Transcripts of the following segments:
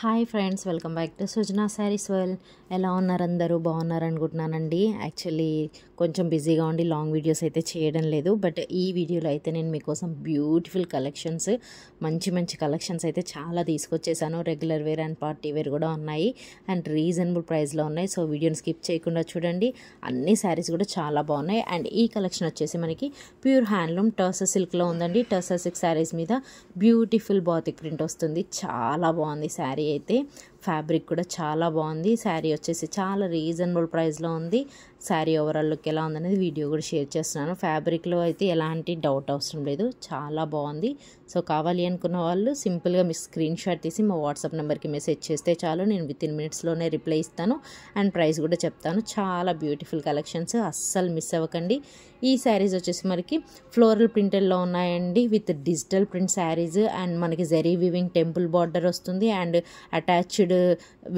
Hi friends, welcome back to Sujana saris world. ఎలా ఉన్నారు? అందరూ బాగున్నారు అనుకుంటున్నానండి. యాక్చువల్లీ కొంచెం బిజీగా ఉండి లాంగ్ వీడియోస్ అయితే చేయడం లేదు. బట్ ఈ వీడియోలో అయితే నేను మీకోసం బ్యూటిఫుల్ కలెక్షన్స్, మంచి కలెక్షన్స్ అయితే చాలా తీసుకొచ్చేసాను. Regular wear and party wear కూడా ఉన్నాయి అండ్ రీజనబుల్ ప్రైస్లో ఉన్నాయి. సో వీడియోని స్కిప్ చేయకుండా చూడండి. అన్ని శారీస్ కూడా చాలా బాగున్నాయి. అండ్ ఈ కలెక్షన్ వచ్చేసి మనకి ప్యూర్ హ్యాండ్లూమ్ టర్సర్ సిల్క్లో ఉందండి. టర్సర్ సిల్క్ శారీస్ మీద బ్యూటిఫుల్ బాతిక్ ప్రింట్ వస్తుంది. చాలా బాగుంది శారీ అయితే. ఫ్యాబ్రిక్ కూడా చాలా బాగుంది. శారీ వచ్చేసి చాలా రీజనబుల్ ప్రైస్లో ఉంది. శారీ ఓవరాల్ లుక్ ఎలా ఉందనేది వీడియో కూడా షేర్ చేస్తున్నాను. ఫ్యాబ్రిక్లో అయితే ఎలాంటి డౌట్ అవసరం లేదు, చాలా బాగుంది. సో కావాలి అనుకున్న వాళ్ళు సింపుల్గా మీ స్క్రీన్ షాట్ తీసి మా వాట్సాప్ నెంబర్కి మెసేజ్ చేస్తే చాలు, నేను వితిన్ మినిట్స్లోనే రిప్లై ఇస్తాను అండ్ ప్రైస్ కూడా చెప్తాను. చాలా బ్యూటిఫుల్ కలెక్షన్స్, అస్సలు మిస్ అవ్వకండి. ఈ శారీస్ వచ్చేసి మనకి ఫ్లోరల్ ప్రింటెడ్లో ఉన్నాయండి, with digital print saris. And మనకి జరీ వీవింగ్ టెంపుల్ బార్డర్ వస్తుంది అండ్ అటాచ్డ్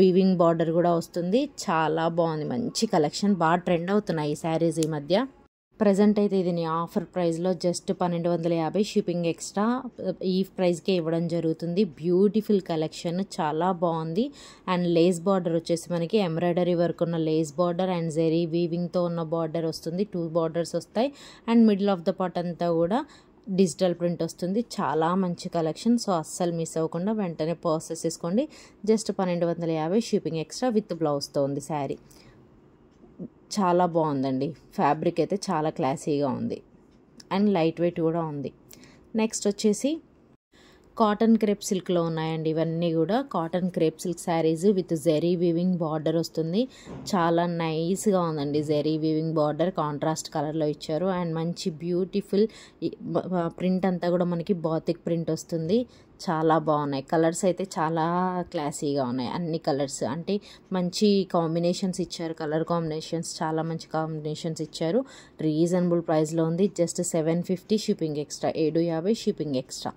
వీవింగ్ బార్డర్ కూడా వస్తుంది. చాలా బాగుంది, మంచి కలెక్షన్. బాగా ట్రెండ్ అవుతున్నాయి ఈ శారీస్ ఈ మధ్య. ప్రజెంట్ అయితే ఇది ఆఫర్ ప్రైస్లో జస్ట్ 1250 షిప్పింగ్ ఎక్స్ట్రా ఈ ప్రైస్కే ఇవ్వడం జరుగుతుంది. బ్యూటిఫుల్ కలెక్షన్, చాలా బాగుంది. అండ్ లేస్ బార్డర్ వచ్చేసి మనకి ఎంబ్రాయిడరీ వర్క్ ఉన్న లేస్ బార్డర్ అండ్ జెరీ వీవింగ్తో ఉన్న బార్డర్ వస్తుంది. 2 బార్డర్స్ వస్తాయి and middle of the part అంతా కూడా డిజిటల్ ప్రింట్ వస్తుంది. చాలా మంచి కలెక్షన్. సో అస్సలు మిస్ అవ్వకుండా వెంటనే పర్చేస్ చేసుకోండి. జస్ట్ 1250 షిప్పింగ్ ఎక్స్ట్రా విత్ బ్లౌజ్తో ఉంది శారీ. చాలా బాగుందండి. ఫ్యాబ్రిక్ అయితే చాలా క్లాసీగా ఉంది అండ్ లైట్ వెయిట్ కూడా ఉంది. నెక్స్ట్ వచ్చేసి కాటన్ క్రేప్ సిల్క్లో ఉన్నాయండి. ఇవన్నీ కూడా cotton crepe silk saris with zari weaving border వస్తుంది. చాలా నైస్గా ఉందండి. జెరీ వీవింగ్ బార్డర్ కాంట్రాస్ట్ కలర్లో ఇచ్చారు అండ్ మంచి బ్యూటిఫుల్ ప్రింట్ అంతా కూడా మనకి బాతిక్ ప్రింట్ వస్తుంది. చాలా బాగున్నాయి. కలర్స్ అయితే చాలా క్లాసీగా ఉన్నాయి. అన్ని కలర్స్ అంటే మంచి కాంబినేషన్స్ ఇచ్చారు. కలర్ కాంబినేషన్స్ చాలా మంచి కాంబినేషన్స్ ఇచ్చారు. రీజనబుల్ ప్రైస్లో ఉంది. Just 750 shipping extra, 750 shipping extra.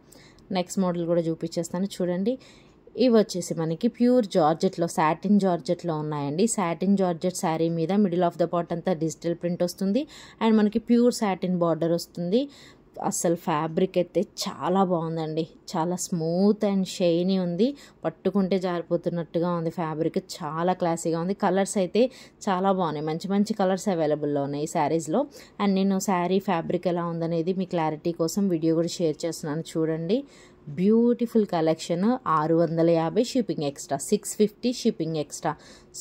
Next model కూడా చూపించేస్తాను చూడండి. ఇవి వచ్చేసి మనకి ప్యూర్ జార్జెట్లో, సాటిన్ జార్జెట్లో ఉన్నాయండి. సాటిన్ జార్జెట్ శారీ మీద మిడిల్ ఆఫ్ ద పార్ట్ అంతా డిజిటల్ ప్రింట్ వస్తుంది అండ్ మనకి ప్యూర్ సాటిన్ బార్డర్ వస్తుంది. అసలు ఫ్యాబ్రిక్ అయితే చాలా బాగుందండి. చాలా స్మూత్ అండ్ షైనీ ఉంది. పట్టుకుంటే జారిపోతున్నట్టుగా ఉంది. ఫ్యాబ్రిక్ చాలా క్లాసీగా ఉంది. కలర్స్ అయితే చాలా బాగున్నాయి. మంచి కలర్స్ అవైలబుల్లో ఉన్నాయి ఈ శారీస్లో. అండ్ నేను శారీ ఫ్యాబ్రిక్ ఎలా ఉందనేది మీ క్లారిటీ కోసం వీడియో కూడా షేర్ చేస్తున్నాను చూడండి. Beautiful collection. 650 shipping extra, 650 shipping extra.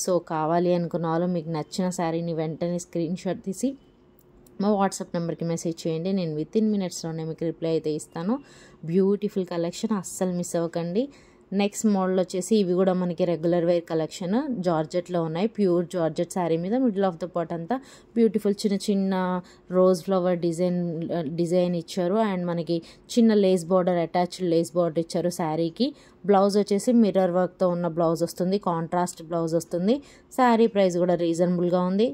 So కావాలి అనుకున్న వాళ్ళు మీకు నచ్చిన శారీని వెంటనే స్క్రీన్ షాట్ తీసి మా వాట్సాప్ నెంబర్కి మెసేజ్ చేయండి. నేను వితిన్ మినిట్స్లోనే మీకు రిప్లై అయితే ఇస్తాను. బ్యూటిఫుల్ కలెక్షన్, అస్సలు మిస్ అవ్వకండి. నెక్స్ట్ మోడల్ వచ్చేసి ఇవి కూడా మనకి రెగ్యులర్ వేర్ కలెక్షన్ జార్జెట్లో ఉన్నాయి. ప్యూర్ జార్జెట్ శారీ మీద మిడిల్ ఆఫ్ ద పార్ట్ అంతా బ్యూటిఫుల్ చిన్న రోజ్ ఫ్లవర్ డిజైన్ ఇచ్చారు అండ్ మనకి చిన్న lace border, attached lace border ఇచ్చారు శారీకి. బ్లౌజ్ వచ్చేసి మిర్రర్ వర్క్తో ఉన్న బ్లౌజ్ వస్తుంది, కాంట్రాస్ట్ బ్లౌజ్ వస్తుంది. శారీ ప్రైస్ కూడా రీజనబుల్గా ఉంది.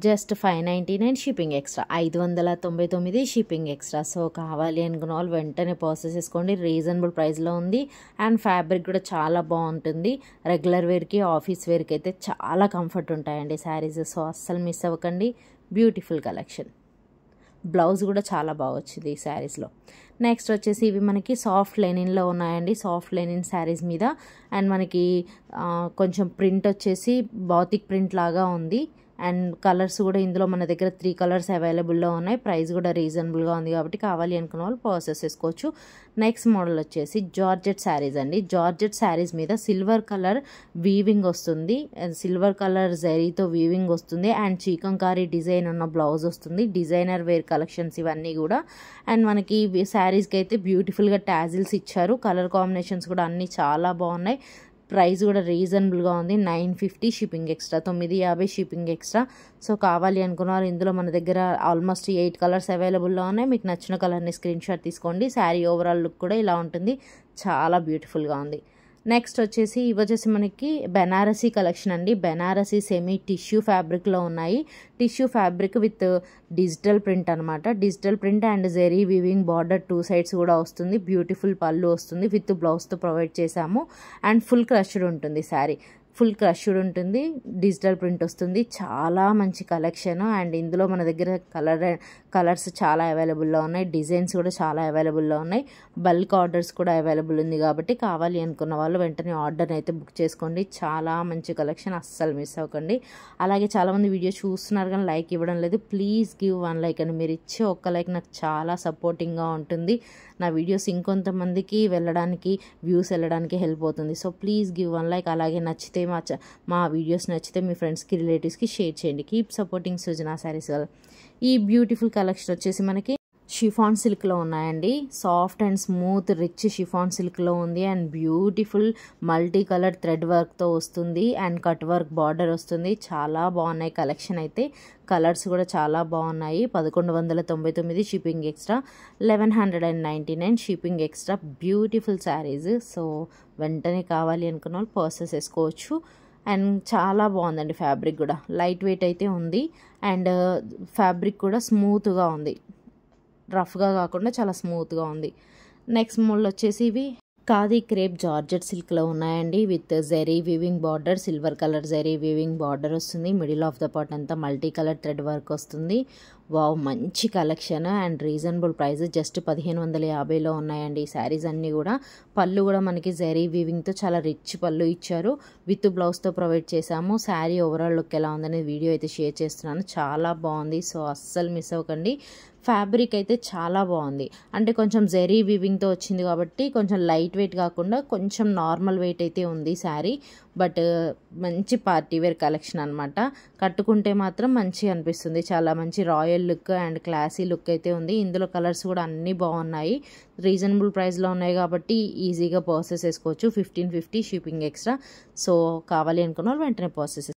Just 599 shipping extra, 599 shipping extra. So కావాలి అనుకున్న వాళ్ళు వెంటనే పర్చేస్ చేసుకోండి. రీజనబుల్ ప్రైస్లో ఉంది అండ్ ఫ్యాబ్రిక్ కూడా చాలా బాగుంటుంది. రెగ్యులర్ వేర్కి, ఆఫీస్ వేర్కి అయితే చాలా కంఫర్ట్ ఉంటాయండి శారీస్. సో అస్సలు మిస్ అవ్వకండి. Beautiful collection. బ్లౌజ్ కూడా చాలా బాగా వచ్చింది ఈ శారీస్లో. నెక్స్ట్ వచ్చేసి ఇవి మనకి సాఫ్ట్ లెనిన్లో ఉన్నాయండి. సాఫ్ట్ లెనిన్ శారీస్ మీద అండ్ మనకి కొంచెం ప్రింట్ వచ్చేసి బాతిక్ ప్రింట్ లాగా ఉంది అండ్ కలర్స్ కూడా ఇందులో మన దగ్గర 3 కలర్స్ అవైలబుల్లో ఉన్నాయి. ప్రైస్ కూడా రీజనబుల్గా ఉంది కాబట్టి కావాలి అనుకున్న వాళ్ళు పర్చేస్ చేసుకోవచ్చు. నెక్స్ట్ మోడల్ వచ్చేసి జార్జెట్ శారీస్ అండి. జార్జెట్ శారీస్ మీద సిల్వర్ కలర్ వీవింగ్ వస్తుంది, సిల్వర్ కలర్ జరీతో వీవింగ్ వస్తుంది అండ్ చీకంకారీ డిజైన్ ఉన్న బ్లౌజ్ వస్తుంది. డిజైనర్ వేర్ కలెక్షన్స్ ఇవన్నీ కూడా. అండ్ మనకి శారీస్కి అయితే బ్యూటిఫుల్గా టాజిల్స్ ఇచ్చారు. కలర్ కాంబినేషన్స్ కూడా అన్నీ చాలా బాగున్నాయి. ప్రైస్ కూడా రీజనబుల్గా ఉంది. 950 shipping extra, 950 shipping extra. So కావాలి అనుకున్నారు ఇందులో మన దగ్గర ఆల్మోస్ట్ 8 కలర్స్ అవైలబుల్లో ఉన్నాయి. మీకు నచ్చిన కలర్ని స్క్రీన్ షాట్ తీసుకోండి. శారీ ఓవరాల్ లుక్ కూడా ఇలా ఉంటుంది. చాలా బ్యూటిఫుల్గా ఉంది. నెక్స్ట్ వచ్చేసి ఇవి వచ్చేసి మనకి బెనారసీ కలెక్షన్ అండి. బెనారసీ సెమీ టిష్యూ ఫ్యాబ్రిక్లో ఉన్నాయి. Tissue fabric with digital print అనమాట. Digital print and zari weaving border 2 sides కూడా వస్తుంది. బ్యూటిఫుల్ పళ్ళు వస్తుంది. విత్ బ్లౌజ్తో ప్రొవైడ్ చేశాము అండ్ ఫుల్ క్రష్డ్ ఉంటుంది శారీ. ఫుల్ క్రష్డ్ ఉంటుంది, డిజిటల్ ప్రింట్ వస్తుంది. చాలా మంచి కలెక్షన్. అండ్ ఇందులో మన దగ్గర కలర్స్ చాలా అవైలబుల్లో ఉన్నాయి, డిజైన్స్ కూడా చాలా అవైలబుల్లో ఉన్నాయి. బల్క్ ఆర్డర్స్ కూడా అవైలబుల్ ఉంది కాబట్టి కావాలి అనుకున్న వాళ్ళు వెంటనే ఆర్డర్ అయితే బుక్ చేసుకోండి. చాలా మంచి కలెక్షన్, అస్సలు మిస్ అవ్వకండి. అలాగే చాలామంది వీడియో చూస్తున్నారు కానీ లైక్ ఇవ్వడం లేదు. ప్లీజ్ గివ్ 1 లైక్ అని. మీరు ఇచ్చే ఒక్క లైక్ నాకు చాలా సపోర్టింగ్గా ఉంటుంది. నా వీడియోస్ ఇంకొంతమందికి వెళ్ళడానికి, వ్యూస్ వెళ్ళడానికి హెల్ప్ అవుతుంది. So please give 1 like. అలాగే నచ్చితే మా వీడియోస్ నచ్చితే మీ ఫ్రెండ్స్కి, రిలేటివ్స్కి షేర్ చేయండి. Keep supporting Srujana Sarees. ఈ బ్యూటిఫుల్ కలెక్షన్ వచ్చేసి మనకి షిఫాన్ సిల్క్లో ఉన్నాయండి. Soft and smooth rich chiffon సిల్క్లో ఉంది. And beautiful multi colour thread వర్క్తో వస్తుంది. అండ్ కట్ వర్క్ బార్డర్ వస్తుంది. చాలా బాగున్నాయి కలెక్షన్ అయితే. కలర్స్ కూడా చాలా బాగున్నాయి. 1199 shipping extra, 1199 shipping extra. Beautiful saris. So వెంటనే కావాలి అనుకున్న వాళ్ళు పర్చేస్ చేసుకోవచ్చు. అండ్ చాలా బాగుందండి. ఫ్యాబ్రిక్ కూడా లైట్ వెయిట్ అయితే ఉంది. అండ్ ఫ్యాబ్రిక్ కూడా స్మూత్గా ఉంది, రఫ్గా కాకుండా చాలా స్మూత్గా ఉంది. నెక్స్ట్ మోడల్ వచ్చేసి ఇవి ఖాదీ క్రేప్ జార్జెట్ సిల్క్లో ఉన్నాయండి. With zari weaving border, silver colour zari weaving border వస్తుంది. మిడిల్ ఆఫ్ ద పార్ట్ అంతా మల్టీ కలర్ థ్రెడ్ వర్క్ వస్తుంది. వావ్, మంచి collection and reasonable price. Just 1550లో ఉన్నాయండి ఈ శారీస్ అన్నీ కూడా. పళ్ళు కూడా మనకి జెరీ వీవింగ్తో చాలా రిచ్ పళ్ళు ఇచ్చారు. విత్ బ్లౌజ్తో ప్రొవైడ్ చేశాము. శారీ ఓవరాల్ లుక్ ఎలా ఉందనేది వీడియో అయితే షేర్ చేస్తున్నాను. చాలా బాగుంది. సో అస్సలు మిస్ అవ్వకండి. ఫ్యాబ్రిక్ అయితే చాలా బాగుంది. అంటే కొంచెం జెరీ వీవింగ్తో వచ్చింది కాబట్టి కొంచెం లైట్ వెయిట్ కాకుండా కొంచెం నార్మల్ వెయిట్ అయితే ఉంది శారీ. బట్ మంచి పార్టీ వేర్ కలెక్షన్ అనమాట. కట్టుకుంటే మాత్రం మంచిగా అనిపిస్తుంది. చాలా మంచి royal look and classy look అయితే ఉంది. ఇందులో కలర్స్ కూడా అన్నీ బాగున్నాయి. రీజనబుల్ ప్రైస్లో ఉన్నాయి కాబట్టి ఈజీగా పర్చేస్ చేసుకోవచ్చు. 1550 షిప్పింగ్ ఎక్స్ట్రా. సో కావాలి అనుకున్న వాళ్ళు వెంటనే పర్చేస్